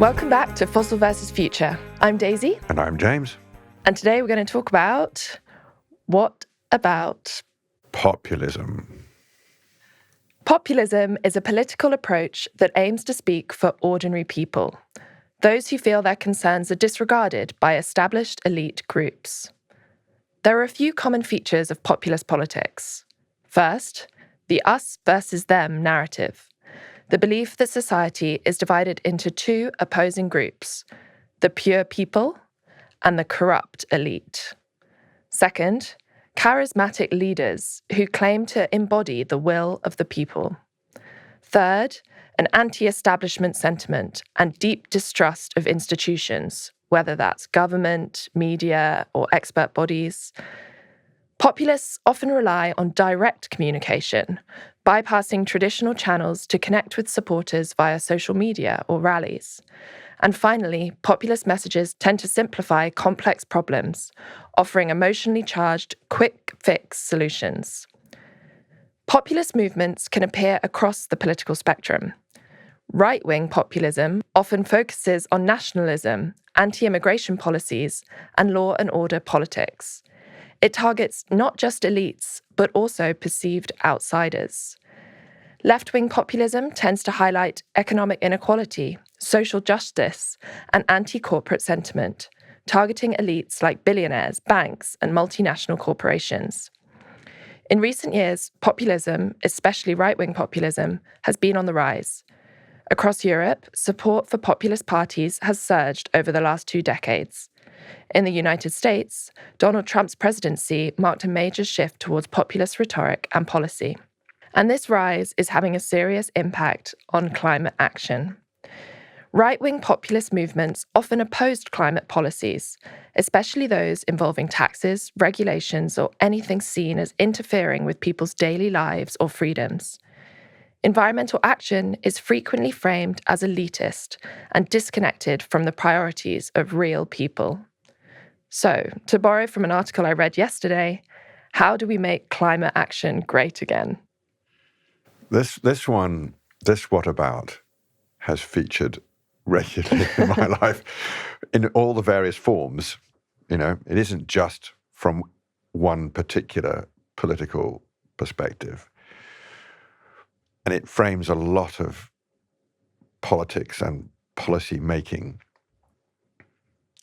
Welcome back to Fossil versus Future. I'm Daisy. And I'm James. And today we're going to talk about what about populism. Populism is a political approach that aims to speak for ordinary people, those who feel their concerns are disregarded by established elite groups. There are a few common features of populist politics. First, the us versus them narrative. The belief that society is divided into two opposing groups, the pure people and the corrupt elite. Second, charismatic leaders who claim to embody the will of the people. Third, an anti-establishment sentiment and deep distrust of institutions, whether that's government, media, or expert bodies. Populists often rely on direct communication, bypassing traditional channels to connect with supporters via social media or rallies. And finally, populist messages tend to simplify complex problems, offering emotionally charged, quick-fix solutions. Populist movements can appear across the political spectrum. Right-wing populism often focuses on nationalism, anti-immigration policies, and law and order politics. It targets not just elites, but also perceived outsiders. Left-wing populism tends to highlight economic inequality, social justice, and anti-corporate sentiment, targeting elites like billionaires, banks, and multinational corporations. In recent years, populism, especially right-wing populism, has been on the rise. Across Europe, support for populist parties has surged over the last 2 decades. In the United States, Donald Trump's presidency marked a major shift towards populist rhetoric and policy. And this rise is having a serious impact on climate action. Right-wing populist movements often opposed climate policies, especially those involving taxes, regulations, or anything seen as interfering with people's daily lives or freedoms. Environmental action is frequently framed as elitist and disconnected from the priorities of real people. So, to borrow from an article I read yesterday, how do we make climate action great again? This what about has featured regularly in my life in all the various forms. You know, it isn't just from one particular political perspective. And it frames a lot of politics and policy making,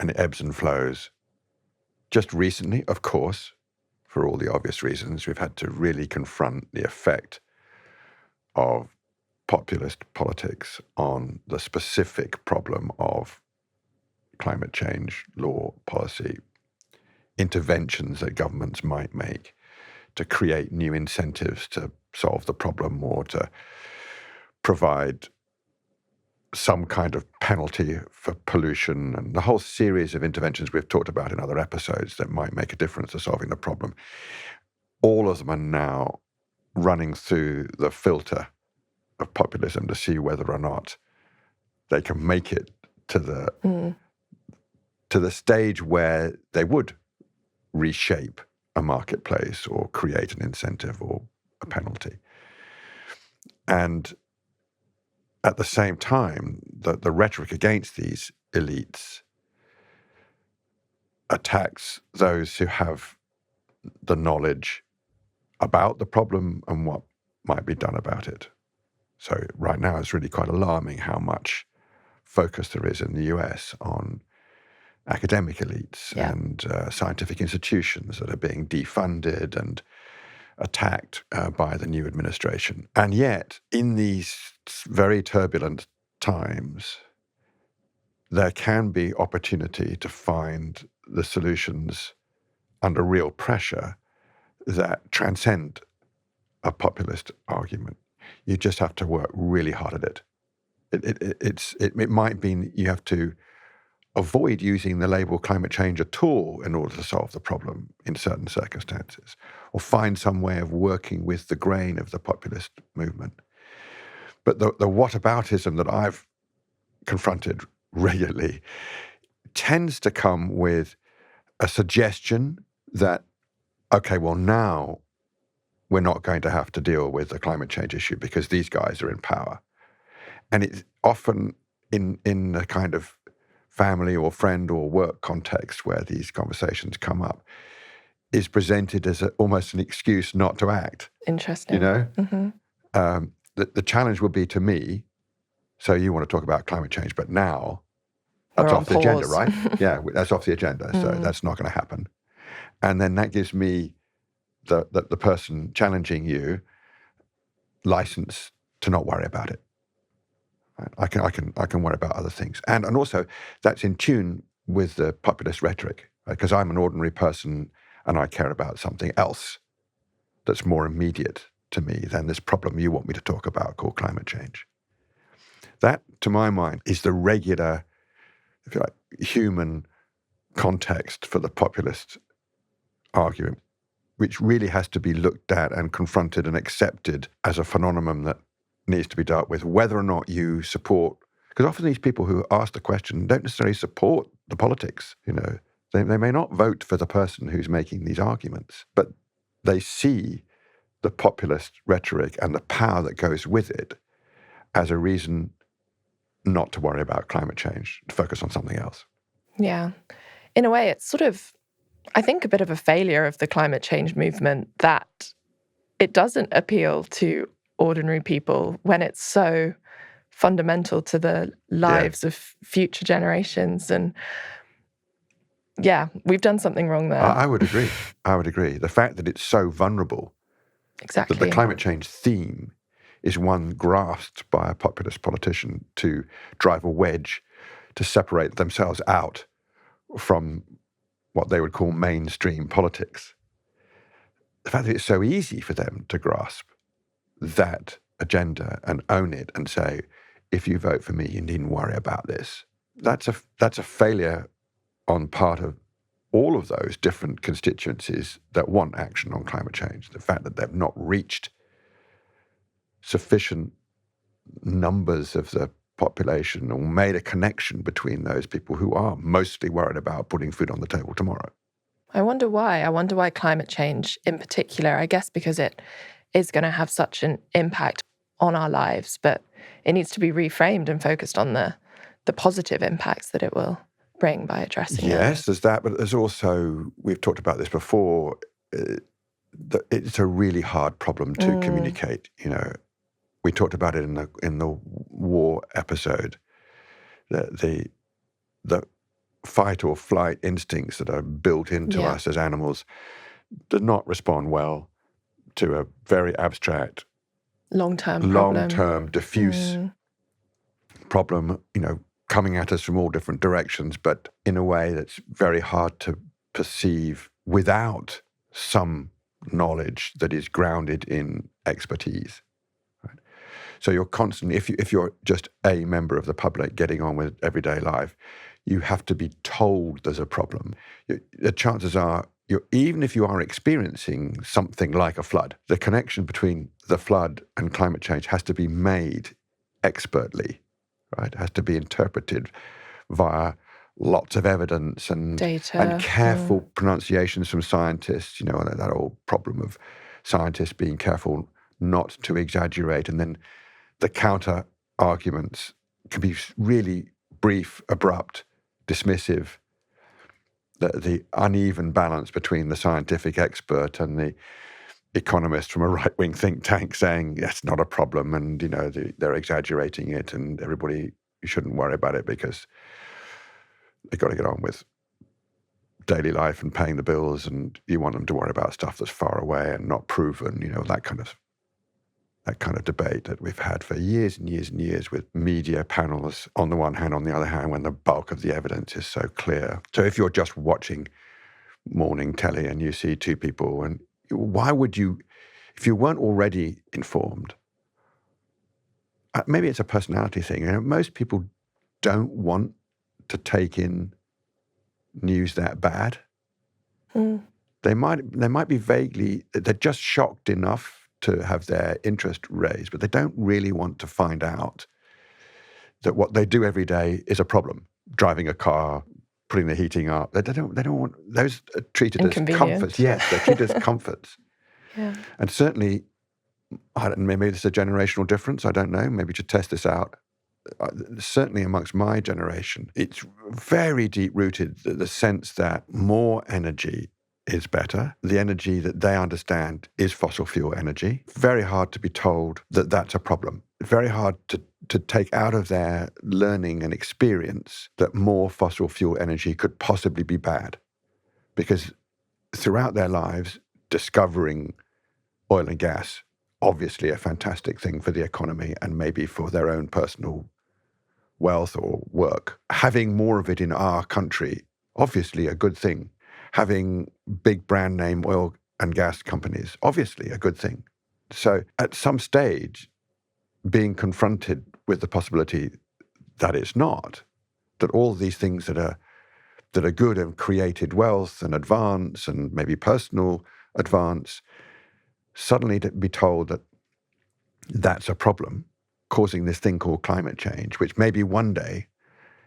and it ebbs and flows. Just recently, of course, for all the obvious reasons, we've had to really confront the effect of populist politics on the specific problem of climate change, law, policy, interventions that governments might make to create new incentives to solve the problem or to provide some kind of penalty for pollution, and the whole series of interventions we've talked about in other episodes that might make a difference to solving the problem. All of them are now running through the filter of populism to see whether or not they can make it to the stage where they would reshape a marketplace or create an incentive or a penalty. And at the same time, the rhetoric against these elites attacks those who have the knowledge about the problem and what might be done about it. So right now it's really quite alarming how much focus there is in the US on academic elites and scientific institutions that are being defunded and attacked by the new administration. And yet, in these very turbulent times, there can be opportunity to find the solutions under real pressure that transcend a populist argument. You just have to work really hard at it. It might mean you have to avoid using the label climate change at all in order to solve the problem in certain circumstances, or find some way of working with the grain of the populist movement. But the whataboutism that I've confronted regularly tends to come with a suggestion that, okay, well now we're not going to have to deal with the climate change issue because these guys are in power. And it often in a kind of family or friend or work context where these conversations come up, is presented as almost an excuse not to act. Interesting. You know? Mm-hmm. The challenge would be to me, so you want to talk about climate change, but now We're that's on off the agenda, pause. right? Yeah, that's off the agenda, so that's not going to happen. And then that gives me, the person challenging you, license to not worry about it. I can worry about other things, and also that's in tune with the populist rhetoric, because I'm an ordinary person and I care about something else that's more immediate to me than this problem you want me to talk about called climate change. That, to my mind, is the regular, if you like, human context for the populist argument, which really has to be looked at and confronted and accepted as a phenomenon that needs to be dealt with, whether or not you support, because often these people who ask the question don't necessarily support the politics. They may not vote for the person who's making these arguments, but they see the populist rhetoric and the power that goes with it as a reason not to worry about climate change, to focus on something else. Yeah. In a way, it's sort of, I think, a bit of a failure of the climate change movement that it doesn't appeal to ordinary people when it's so fundamental to the lives of future generations. And yeah, we've done something wrong there. I would agree. The fact that it's so vulnerable, Exactly. that the climate change theme is one grasped by a populist politician to drive a wedge to separate themselves out from what they would call mainstream politics. The fact that it's so easy for them to grasp that agenda and own it and say, if you vote for me, you needn't worry about this. That's a failure on part of all of those different constituencies that want action on climate change. The fact that they've not reached sufficient numbers of the population or made a connection between those people who are mostly worried about putting food on the table tomorrow. I wonder why. I wonder why climate change in particular, I guess because it is going to have such an impact on our lives, but it needs to be reframed and focused on the positive impacts that it will bring by addressing it. Yes, there's that, but there's also, we've talked about this before, it's a really hard problem to communicate. We talked about it in the war episode, the fight or flight instincts that are built into us as animals do not respond well to a very abstract, long-term, diffuse problem, coming at us from all different directions, but in a way that's very hard to perceive without some knowledge that is grounded in expertise. Right? So you're constantly, if you're just a member of the public getting on with everyday life, you have to be told there's a problem. The chances are, even if you are experiencing something like a flood, the connection between the flood and climate change has to be made expertly, right? It has to be interpreted via lots of evidence and data and careful pronunciations from scientists. That old problem of scientists being careful not to exaggerate, and then the counter arguments can be really brief, abrupt, dismissive. The uneven balance between the scientific expert and the economist from a right-wing think tank saying that's not a problem, and they're exaggerating it, and everybody, you shouldn't worry about it because they've got to get on with daily life and paying the bills, and you want them to worry about stuff that's far away and not proven. That kind of debate that we've had for years and years and years with media panels on the one hand, on the other hand, when the bulk of the evidence is so clear. So if you're just watching morning telly and you see two people, and why would you, if you weren't already informed, maybe it's a personality thing. Most people don't want to take in news that bad. They might be vaguely, they're just shocked enough to have their interest raised, but they don't really want to find out that what they do every day is a problem. Driving a car, putting the heating up, they don't want those are treated as comforts. Yes, they're treated as comforts. Yeah. And certainly, maybe there's a generational difference. I don't know. Maybe to test this out, certainly amongst my generation, it's very deep-rooted, the sense that more energy is better. The energy that they understand is fossil fuel energy. Very hard to be told that that's a problem. Very hard to take out of their learning and experience that more fossil fuel energy could possibly be bad. Because throughout their lives, discovering oil and gas, obviously a fantastic thing for the economy and maybe for their own personal wealth or work. Having more of it in our country, obviously a good thing. Having big brand name oil and gas companies, obviously a good thing. So at some stage, being confronted with the possibility that it's not, that all these things that are good and created wealth and advance and maybe personal advance, suddenly to be told that that's a problem, causing this thing called climate change, which maybe one day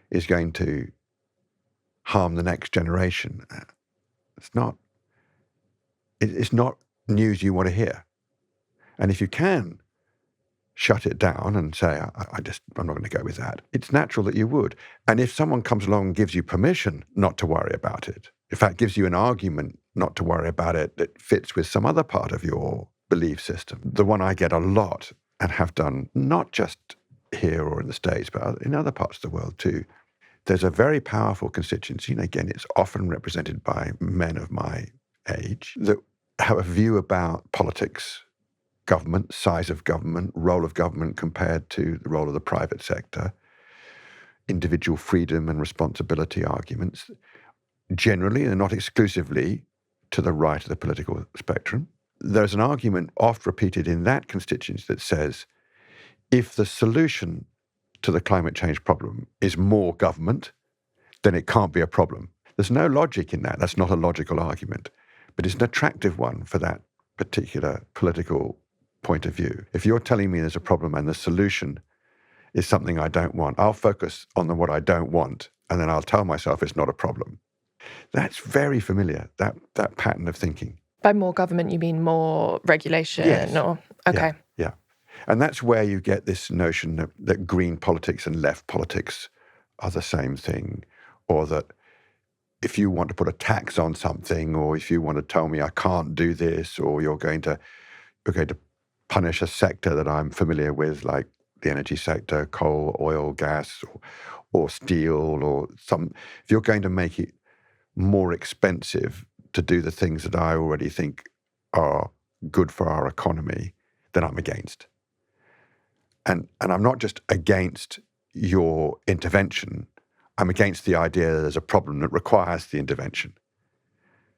is going to harm the next generation. It's not news you want to hear. And if you can shut it down and say, I'm not going to go with that, it's natural that you would. And if someone comes along and gives you permission not to worry about it, in fact, gives you an argument not to worry about it that fits with some other part of your belief system, the one I get a lot and have done not just here or in the States, but in other parts of the world too, there's a very powerful constituency, and again, it's often represented by men of my age, that have a view about politics, government, size of government, role of government compared to the role of the private sector, individual freedom and responsibility arguments, generally and not exclusively to the right of the political spectrum. There's an argument oft repeated in that constituency that says, if the solution to the climate change problem is more government, then it can't be a problem. There's no logic in that. That's not a logical argument, but it's an attractive one for that particular political point of view. If you're telling me there's a problem and the solution is something I don't want, I'll focus on what I don't want, and then I'll tell myself it's not a problem. That's very familiar, that pattern of thinking. By more government, you mean more regulation? Yes. Or okay. Yeah. And that's where you get this notion that green politics and left politics are the same thing, or that if you want to put a tax on something, or if you want to tell me I can't do this, or you're going to punish a sector that I'm familiar with, like the energy sector, coal, oil, gas, or steel, or if you're going to make it more expensive to do the things that I already think are good for our economy, then I'm against. And I'm not just against your intervention, I'm against the idea that there's a problem that requires the intervention.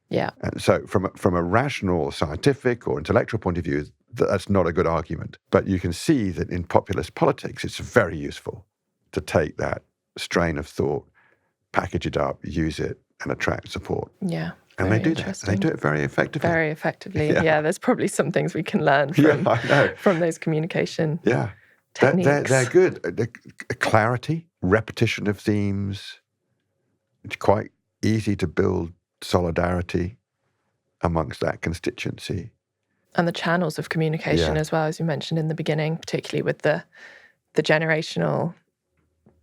Yeah. And so from a rational, scientific, or intellectual point of view, that's not a good argument. But you can see that in populist politics, it's very useful to take that strain of thought, package it up, use it, and attract support. Yeah. And they do that. They do it very effectively. Very effectively. Yeah. There's probably some things we can learn from those communication techniques. They're good. Clarity, repetition of themes. It's quite easy to build solidarity amongst that constituency. And the channels of communication as well, as you mentioned in the beginning, particularly with the generational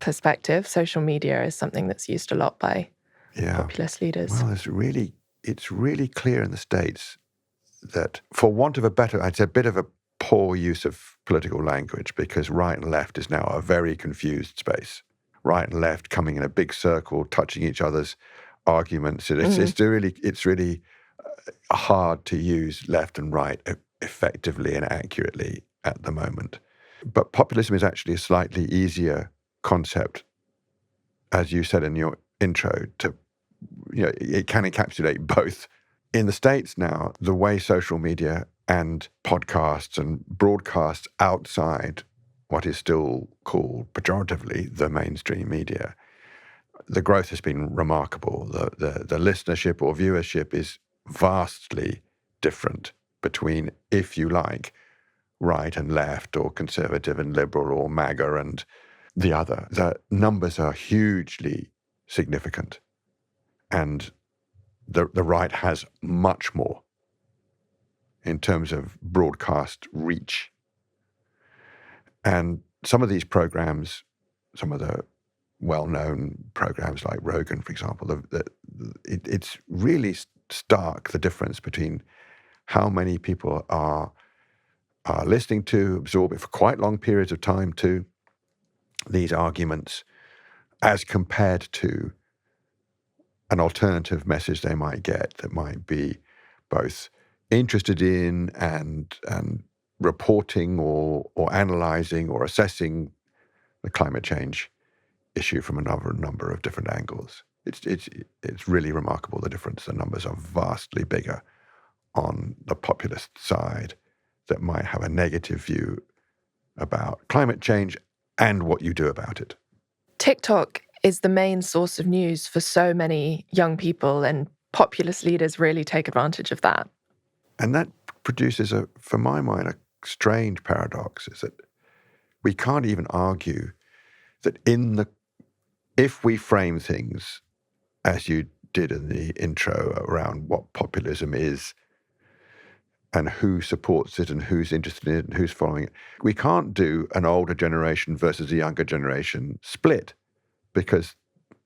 perspective. Social media is something that's used a lot by populist leaders. Well, it's really clear in the States that, for want of a better, I'd say a bit of a poor use of political language, because right and left is now a very confused space. Right and left coming in a big circle, touching each other's arguments. It's really hard to use left and right effectively and accurately at the moment. But populism is actually a slightly easier concept, as you said in your intro, it can encapsulate both. In the States now, the way social media and podcasts and broadcasts outside what is still called pejoratively the mainstream media, the growth has been remarkable. The listenership or viewership is vastly different between, if you like, right and left, or conservative and liberal, or MAGA and the other. The numbers are hugely significant. And the right has much more in terms of broadcast reach. And some of these programs some of the well-known programs like Rogan, for example, it's really stark, the difference between how many people are listening to, absorbing for quite long periods of time to these arguments as compared to an alternative message they might get that might be both interested in and reporting or analysing or assessing the climate change issue from another number of different angles. It's really remarkable, the difference. The numbers are vastly bigger on the populist side that might have a negative view about climate change and what you do about it. TikTok is the main source of news for so many young people, and populist leaders really take advantage of that. And that produces, for my mind, a strange paradox, is that we can't even argue that if we frame things as you did in the intro around what populism is and who supports it and who's interested in it and who's following it, we can't do an older generation versus a younger generation split, because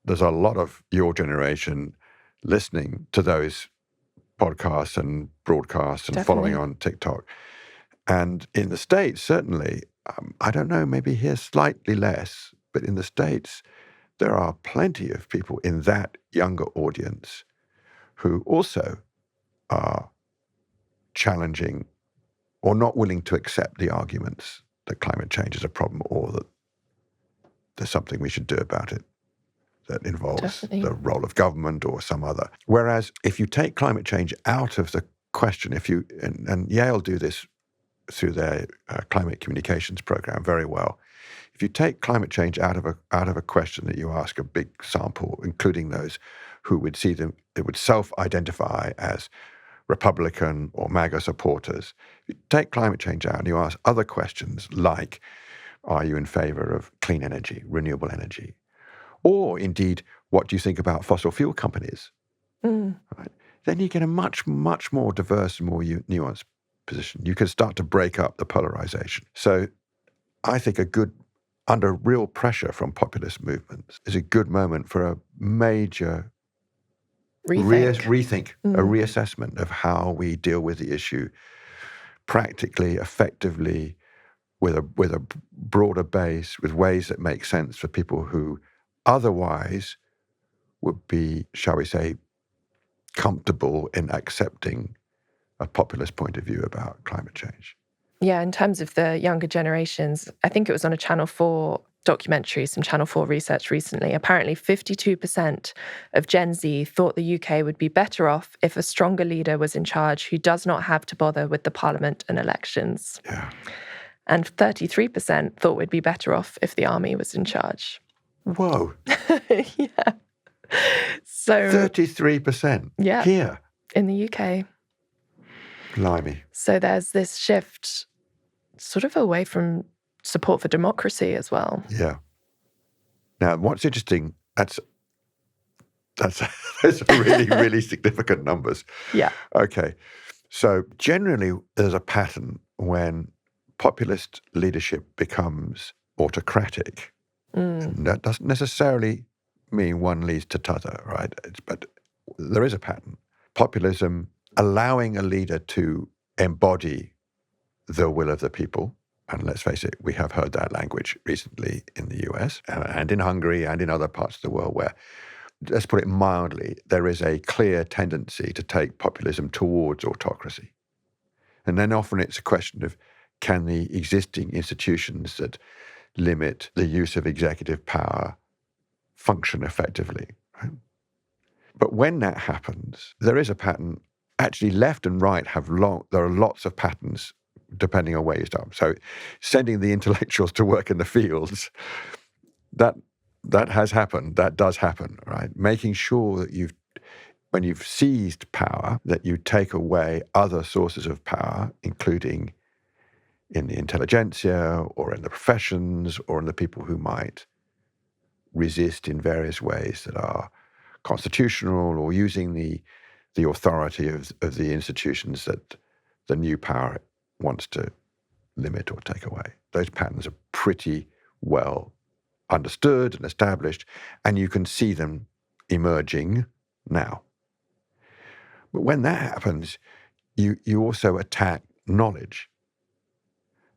there's a lot of your generation listening to those podcasts and broadcasts and Definitely. following on TikTok. And in the States, certainly, I don't know, maybe here slightly less, but in the States, there are plenty of people in that younger audience who also are challenging or not willing to accept the arguments that climate change is a problem or that there's something we should do about it that involves Definitely. the role of government or some other. Whereas if you take climate change out of the question, and Yale do this through their climate communications program very well, if you take climate change out of a question that you ask a big sample, including those who would see them, it would self-identify as Republican or MAGA supporters, you take climate change out and you ask other questions like, are you in favor of clean energy, renewable energy? Or indeed, what do you think about fossil fuel companies? Right? Then you get a much, much more diverse and more nuanced position. You can start to break up the polarization. So I think under real pressure from populist movements, is a good moment for a major rethink, a reassessment of how we deal with the issue practically, effectively, with a broader base, with ways that make sense for people who otherwise would be, shall we say, comfortable in accepting a populist point of view about climate change. Yeah, in terms of the younger generations, I think it was on a Channel 4 documentary, some Channel 4 research recently. Apparently 52% of Gen Z thought the UK would be better off if a stronger leader was in charge who does not have to bother with the parliament and elections. Yeah. And 33% thought we'd be better off if the army was in charge. Whoa. Yeah. So 33%. Yeah. Here. In the UK. Blimey. So there's this shift sort of away from support for democracy as well. Yeah. Now, what's interesting, that's really, really significant numbers. Yeah. Okay. So generally, there's a pattern when populist leadership becomes autocratic. And that doesn't necessarily mean one leads to t'other, right? But there is a pattern. Populism allowing a leader to embody the will of the people. And let's face it, we have heard that language recently in the US and in Hungary and in other parts of the world where, let's put it mildly, there is a clear tendency to take populism towards autocracy. And then often it's a question of, can the existing institutions that limit the use of executive power function effectively? Right? But when that happens, there is a pattern. Actually, left and right there are lots of patterns depending on where you start. So sending the intellectuals to work in the fields, that has happened. That does happen, right? Making sure that when you've seized power, that you take away other sources of power, including in the intelligentsia or in the professions or in the people who might resist in various ways that are constitutional or using the authority of the institutions that the new power wants to limit or take away. Those patterns are pretty well understood and established, and you can see them emerging now. But when that happens, you also attack knowledge.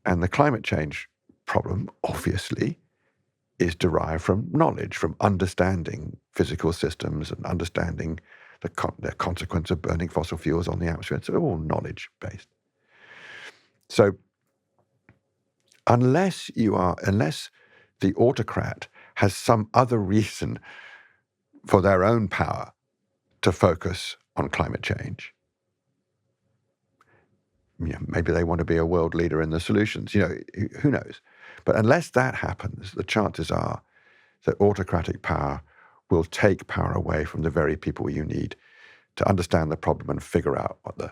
And the climate change problem, obviously, is derived from knowledge, from understanding physical systems and understanding the consequence of burning fossil fuels on the atmosphere. It's all knowledge-based. So unless the autocrat has some other reason for their own power to focus on climate change, maybe they want to be a world leader in the solutions, who knows? But unless that happens, the chances are that autocratic power will take power away from the very people you need to understand the problem and figure out what the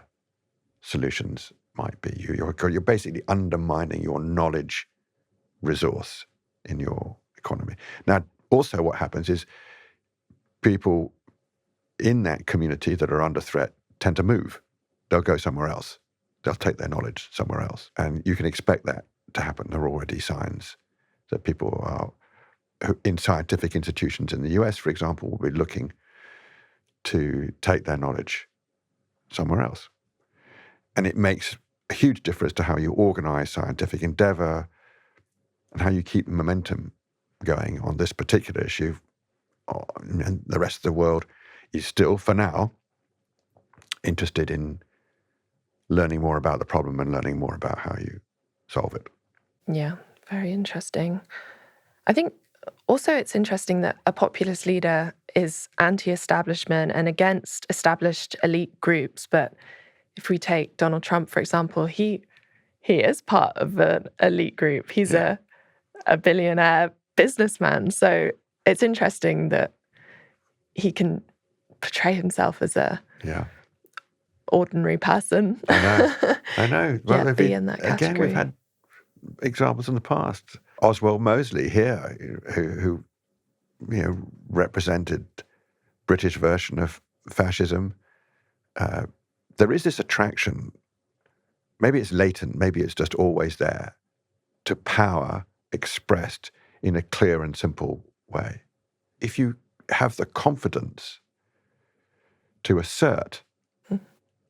solutions might be. You're basically undermining your knowledge resource in your economy. Now, also what happens is people in that community that are under threat tend to move. They'll go somewhere else. They'll take their knowledge somewhere else. And you can expect that to happen. There are already signs that people are in scientific institutions in the US, for example, will be looking to take their knowledge somewhere else. And it makes a huge difference to how you organize scientific endeavor and how you keep momentum going on this particular issue. And the rest of the world is still, for now, interested in learning more about the problem and learning more about how you solve it. Yeah, very interesting. I think also it's interesting that a populist leader is anti-establishment and against established elite groups. But if we take Donald Trump, for example, he is part of an elite group. He's a billionaire businessman. So it's interesting that he can portray himself as a ordinary person. I know. Well, be in that category. Again, we've had examples in the past. Oswald Mosley here, who represented British version of fascism. There is this attraction, maybe it's latent, maybe it's just always there, to power expressed in a clear and simple way. If you have the confidence to assert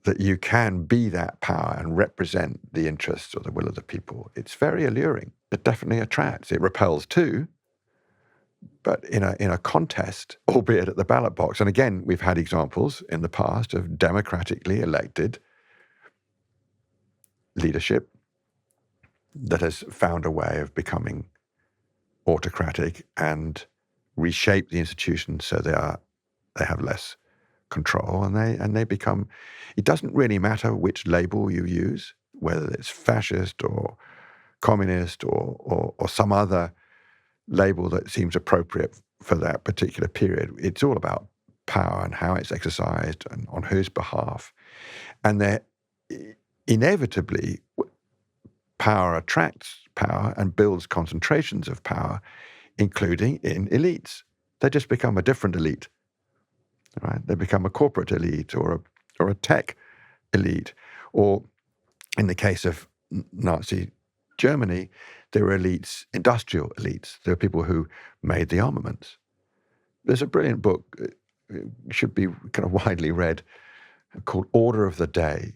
that you can be that power and represent the interests or the will of the people, it's very alluring. It definitely attracts. It repels too, but in a contest, albeit at the ballot box. And again, we've had examples in the past of democratically elected leadership that has found a way of becoming autocratic and reshape the institutions so they have less control, and they become. It doesn't really matter which label you use, whether it's fascist or communist or some other label that seems appropriate for that particular period. It's all about power and how it's exercised and on whose behalf. And inevitably, power attracts power and builds concentrations of power, including in elites. They just become a different elite, right? They become a corporate elite or a tech elite. Or in the case of Nazi Germany, there were elites, industrial elites. There were people who made the armaments. There's a brilliant book, it should be kind of widely read, called Order of the Day,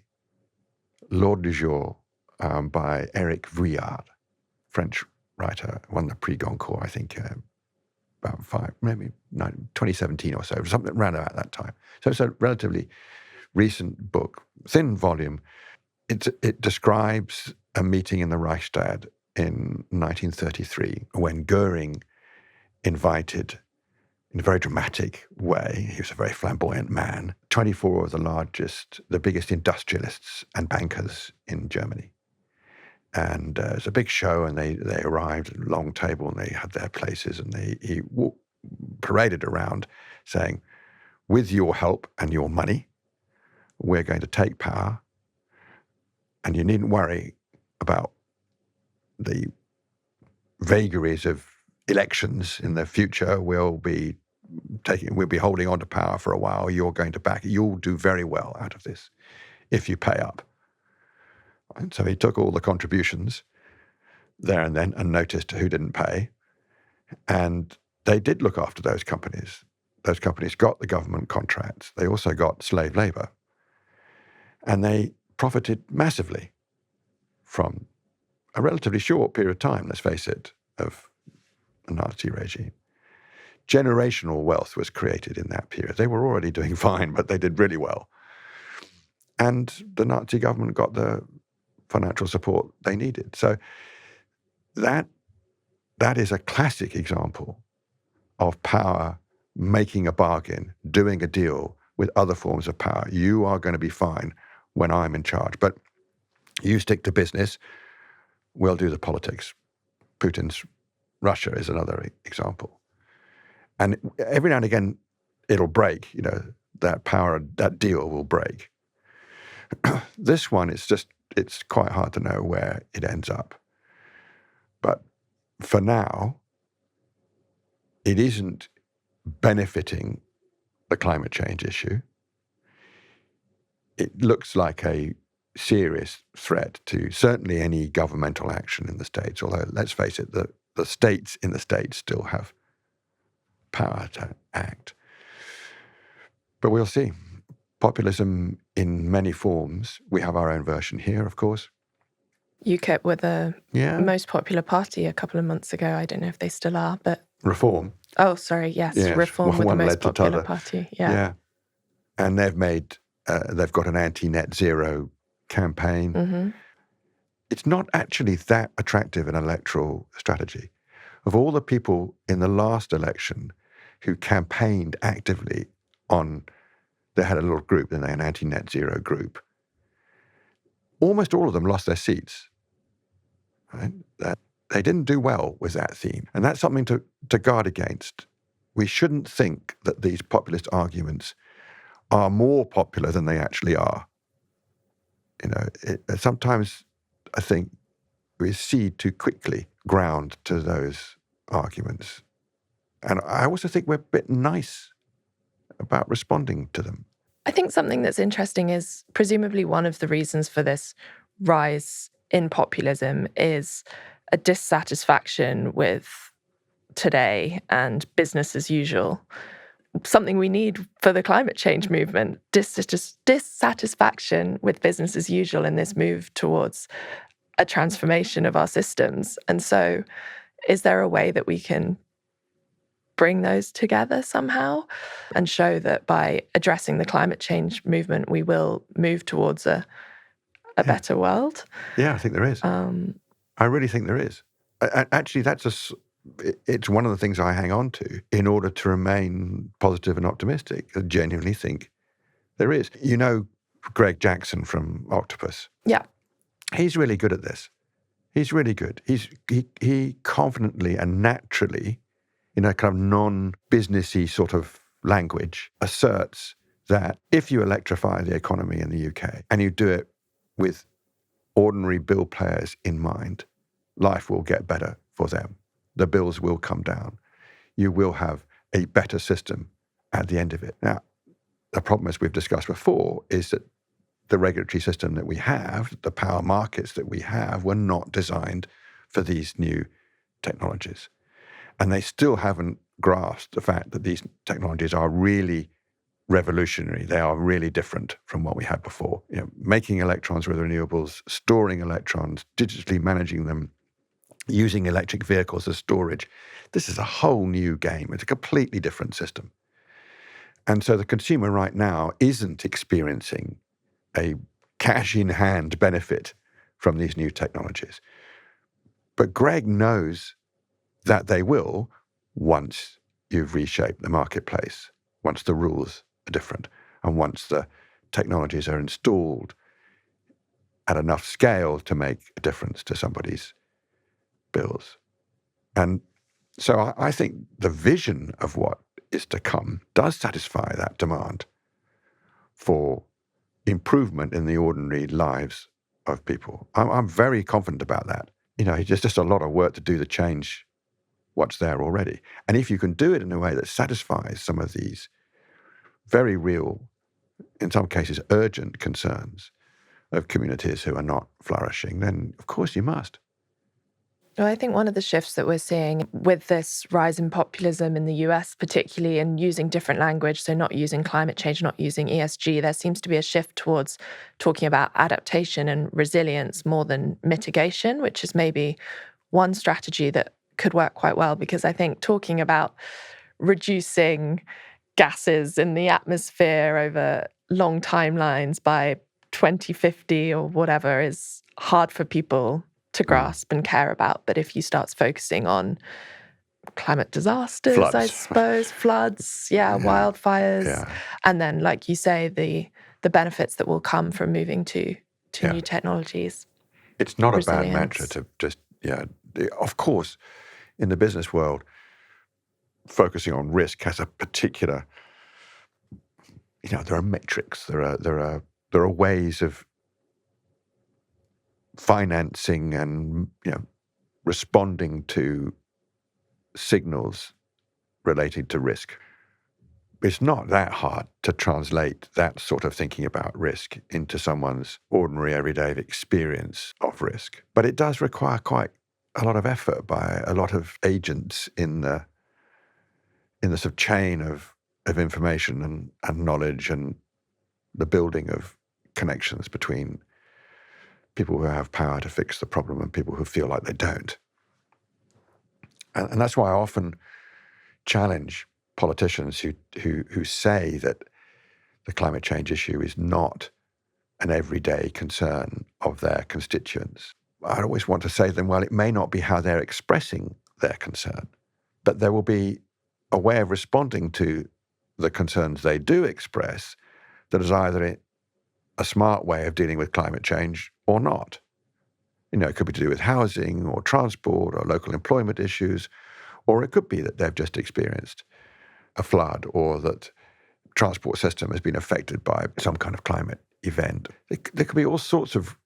L'Ordre du Jour, by Eric Vuillard, French writer, won the Prix Goncourt, I think, about 2017 or so, something around about that time. So it's a relatively recent book, thin volume. It describes a meeting in the Reichstag in 1933 when Goering invited, in a very dramatic way, he was a very flamboyant man, 24 of the biggest industrialists and bankers in Germany. And it was a big show, and they arrived at a long table, and they had their places, and he paraded around saying, with your help and your money, we're going to take power, and you needn't worry about the vagaries of elections in the future. We'll be holding on to power for a while. You're going to back it. You'll do very well out of this if you pay up. And so he took all the contributions there and then and noticed who didn't pay. And they did look after those companies. Those companies got the government contracts. They also got slave labor. And they profited massively from a relatively short period of time, let's face it, of a Nazi regime. Generational wealth was created in that period. They were already doing fine, but they did really well. And the Nazi government got the financial support they needed. So that is a classic example of power making a bargain, doing a deal with other forms of power. You are going to be fine when I'm in charge, but you stick to business, we'll do the politics. Putin's Russia is another example. And every now and again, it'll break, that power, that deal will break. This one, it's quite hard to know where it ends up. But for now, it isn't benefiting the climate change issue. It looks like a serious threat to certainly any governmental action in the States, although let's face it, the states in the States still have power to act. But we'll see. Populism in many forms. We have our own version here, of course. UKIP were the most popular party a couple of months ago. I don't know if they still are, but... Reform. Oh, sorry, yes. Reform were the most popular party. Yeah. And they've got an anti-net zero campaign. Mm-hmm. It's not actually that attractive an electoral strategy. Of all the people in the last election who campaigned actively they had a little group, an anti-net zero group, almost all of them lost their seats. Right? They didn't do well with that theme. And that's something to guard against. We shouldn't think that these populist arguments are more popular than they actually are. Sometimes I think we cede too quickly ground to those arguments. And I also think we're a bit nice about responding to them. I think something that's interesting is presumably one of the reasons for this rise in populism is a dissatisfaction with today and business as usual. Something we need for the climate change movement, dissatisfaction with business as usual in this move towards a transformation of our systems. And so is there a way that we can bring those together somehow and show that by addressing the climate change movement, we will move towards a better world? Yeah, I think there is. I really think there is. Actually, it's one of the things I hang on to in order to remain positive and optimistic. I genuinely think there is. Greg Jackson from Octopus. Yeah. He's really good at this. He's really good. He confidently and naturally, kind of non-businessy sort of language, asserts that if you electrify the economy in the UK and you do it with ordinary bill payers in mind, life will get better for them. The bills will come down. You will have a better system at the end of it. Now, the problem, as we've discussed before, is that the regulatory system that we have, the power markets that we have, were not designed for these new technologies. And they still haven't grasped the fact that these technologies are really revolutionary. They are really different from what we had before. Making electrons with renewables, storing electrons, digitally managing them, using electric vehicles as storage. This is a whole new game. It's a completely different system. And so the consumer right now isn't experiencing a cash-in-hand benefit from these new technologies. But Greg knows that they will once you've reshaped the marketplace, once the rules are different, and once the technologies are installed at enough scale to make a difference to somebody's bills. And so I think the vision of what is to come does satisfy that demand for improvement in the ordinary lives of people. I'm very confident about that. It's just a lot of work to do to change what's there already. And if you can do it in a way that satisfies some of these very real, in some cases urgent concerns of communities who are not flourishing, then of course you must. Well, I think one of the shifts that we're seeing with this rise in populism in the US, particularly in using different language, so not using climate change, not using ESG, there seems to be a shift towards talking about adaptation and resilience more than mitigation, which is maybe one strategy that could work quite well, because I think talking about reducing gases in the atmosphere over long timelines by 2050 or whatever is hard for people to grasp and care about. But if you start focusing on climate disasters, I Floods. suppose, floods, wildfires, and then, like you say, the benefits that will come from moving to new technologies. It's not a bad Resilience. mantra to just, of course, in the business world, focusing on risk has a particular, there are metrics, there are ways of financing and, responding to signals related to risk. It's not that hard to translate that sort of thinking about risk into someone's ordinary everyday experience of risk. But it does require quite a lot of effort by a lot of agents in the sort of chain of information and knowledge, and the building of connections between people who have power to fix the problem and people who feel like they don't. And that's why I often challenge politicians who say that the climate change issue is not an everyday concern of their constituents. I always want to say to them, well, it may not be how they're expressing their concern, but there will be a way of responding to the concerns they do express that is either a smart way of dealing with climate change or not. It could be to do with housing or transport or local employment issues, or it could be that they've just experienced a flood or that transport system has been affected by some kind of climate event. There could be all sorts of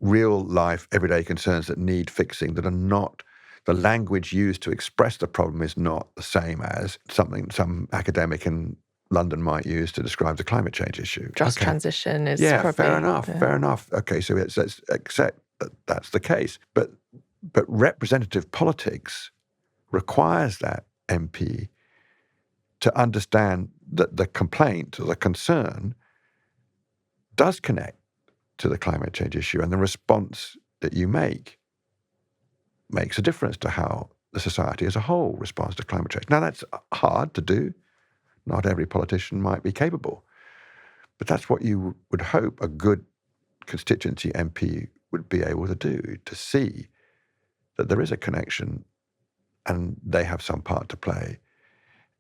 real life, everyday concerns that need fixing that are not, the language used to express the problem is not the same as something some academic in London might use to describe the climate change issue. Just transition is probably... fair enough. Okay, so let's accept that that's the case. But representative politics requires that MP to understand that the complaint or the concern does connect to the climate change issue, and the response that you make makes a difference to how the society as a whole responds to climate change. Now, that's hard to do. Not every politician might be capable. But that's what you would hope a good constituency MP would be able to do, to see that there is a connection and they have some part to play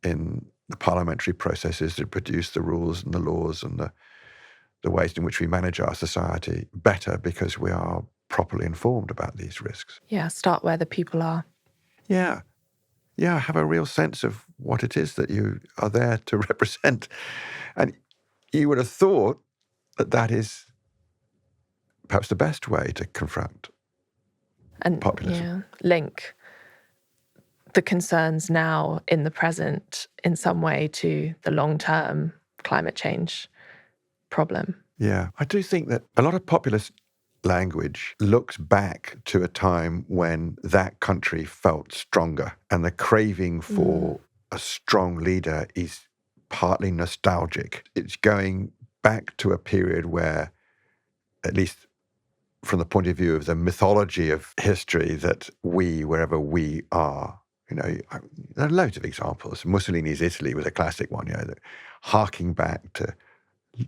in the parliamentary processes that produce the rules and the laws and the ways in which we manage our society better because we are properly informed about these risks. Yeah, start where the people are. Yeah, have a real sense of what it is that you are there to represent. And you would have thought that is perhaps the best way to confront populism. Yeah, link the concerns now in the present in some way to the long-term climate change problem. Yeah, I do think that a lot of populist language looks back to a time when that country felt stronger, and the craving for a strong leader is partly nostalgic. It's going back to a period where, at least from the point of view of the mythology of history, that we, wherever we are, there are loads of examples. Mussolini's Italy was a classic one, that harking back to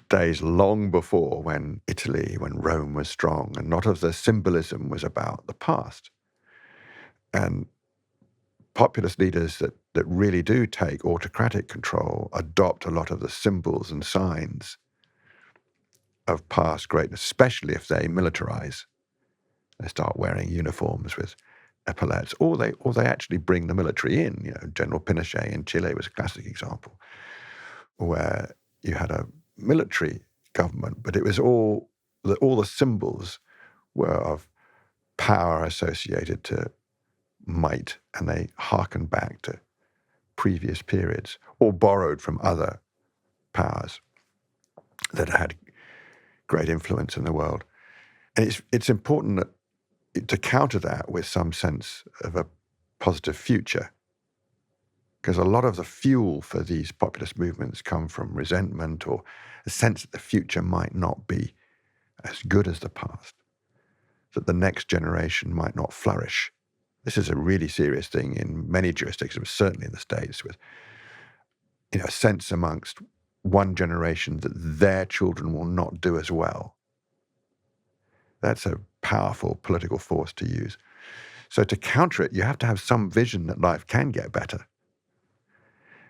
days long before when Rome was strong, and a lot of the symbolism was about the past. And populist leaders that really do take autocratic control adopt a lot of the symbols and signs of past greatness, especially if they militarize. They start wearing uniforms with epaulets, or they actually bring the military in. General Pinochet in Chile was a classic example, where you had a military government, but it was all the symbols were of power associated to might, and they harken back to previous periods or borrowed from other powers that had great influence in the world. And it's important that to counter that with some sense of a positive future. Because a lot of the fuel for these populist movements come from resentment or a sense that the future might not be as good as the past, that the next generation might not flourish. This is a really serious thing in many jurisdictions, certainly in the States, with a sense amongst one generation that their children will not do as well. That's a powerful political force to use. So to counter it, you have to have some vision that life can get better.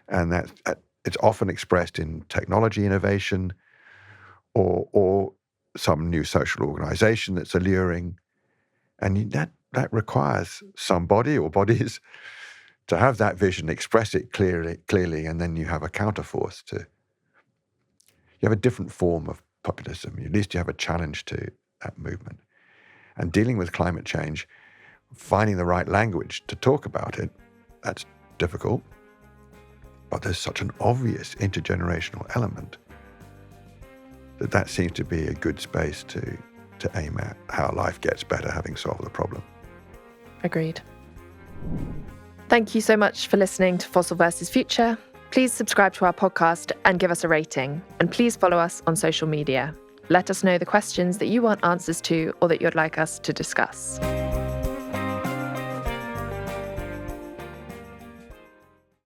And that it's often expressed in technology innovation or some new social organization that's alluring. And that requires somebody or bodies to have that vision, express it clearly, and then you have a counterforce you have a different form of populism. At least you have a challenge to that movement. And dealing with climate change, finding the right language to talk about it, that's difficult. But there's such an obvious intergenerational element that seems to be a good space to aim at how life gets better having solved the problem. Agreed. Thank you so much for listening to Fossil versus Future. Please subscribe to our podcast and give us a rating. And please follow us on social media. Let us know the questions that you want answers to or that you'd like us to discuss.